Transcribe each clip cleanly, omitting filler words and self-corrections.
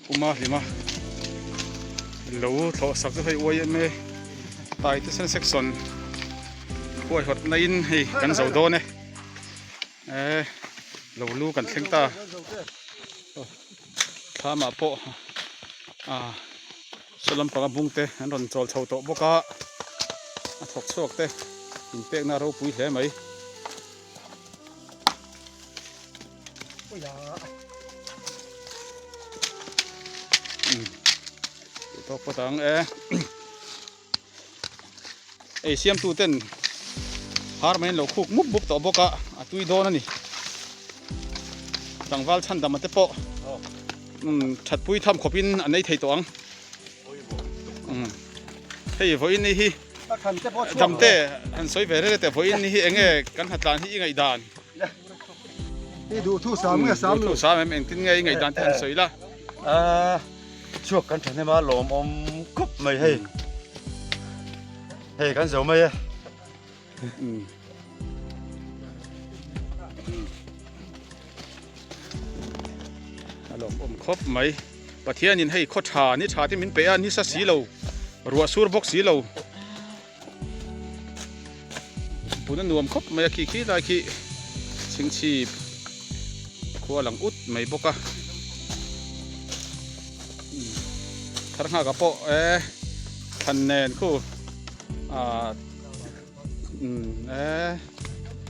uma lima lâu thọ sắc phải uai em tại cái sân section uai hot nain hi kan dầu đô này lâu lu kan theng ta thà mà po salam pang bung te an ron chol chho to boka thok chok te in pek na ro pui hle mai to patang siam tu ten har main lo khuk mup bup to boka atui do na ni tangwal chan dam te po that pui tham khopin anei thei to ang hei voin ni hi dam te an soi ve re te voin ni hi enge kan hatlan hi ngai danดูทูสามเมื่อสาม tu sa em eng tin ngai dan te an soi la ช่วงกันฉันให้มาหลอมอมกุบไม่ให้กันเสียวไม่ ลมอมครบไหมปะเทียนินให้ข้อชานี่ชาที่มินเปียนี่สักสีเหลารัวสูรบกสีเหลาปุ่นนวมครบไม่ขี้ได้ขี้ชิงชีบขัวหลังอุดไม่บกะทางหากระโปทันแนนคู่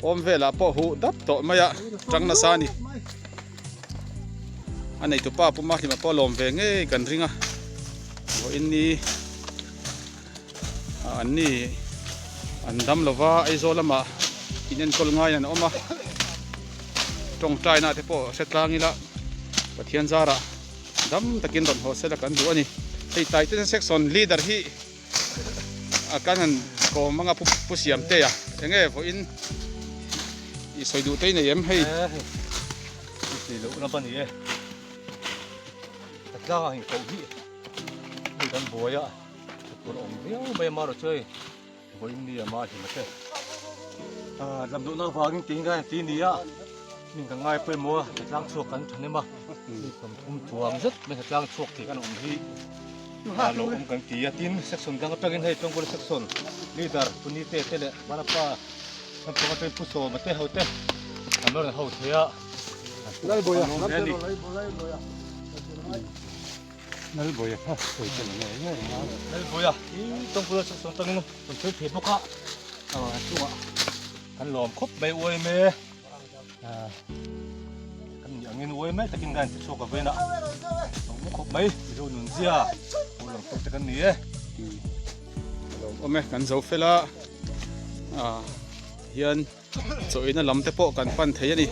อมเวลาโปหูดับโตไม่ยะจังนาซานี่อันไหนตัวป้าปุ่มมาที่มาป้อลมเวงกันริงอ่ะว่าอันนี้อันดำละว่าไอโซละมากินยันกลง่ายนั่นออกมาตรงใจน่ะที่ป้อเสร็จลางี้ละปะเทียนซาระดำตะกินตอนหัวเสร็จแล้วกันดูอันนี้ไอ้ไตเต้นเซ็กซ์ซอนลีดเดอร์ที่อาการนั้นก็มังอ่ะผู้เสียมเตะยังไงว่าอินอีสวยดูเต้นเนี่ยยังให้สีเหลืองน้ำปนนี่จ้าหิเขาที่ดูกันบัวอ่ะตัวองเดียวไม่มาหรอกเชยบัวอินเดียมาถึงมาเชยลำดูน้าฟ้าจริงๆกันทีนี้อ่ะนี่ก็ง่ายไปมัวจะจ้างชวกกันฉันนี่มาผมทุ่มถ่วงซึไม่จะจ้างชวกที่กันองที่ลงกันตีทีนเซ็กซ์กันก็เป็นให้ตรงบริเซ็กซ์ลีดเดอร์คนนี้เตะเลยมาแล้วป้าทำตัวเป็นผู้โสมาเตะเขาเตะทำแล้วเขาเทียไล่บ่อยไล่บ่อยฮะสวยจังเลยเนี่ยไล่บ่อยต้องพูดสักสองตั้งนึงต้องช่วยเพจพวกเขาช่วงกันหลอมครบใบอวยเมย์กันอย่างนี้อวยเมย์ตะกินกันช่วงกับเวน่ะต้องครบไหมดูหนุนเสียพูดหลังตกจากกันนี้โอ้แม่กันโซเฟล่าเฮียนสวยน่ะล้ำแต่โปกันปั้นเทียนี่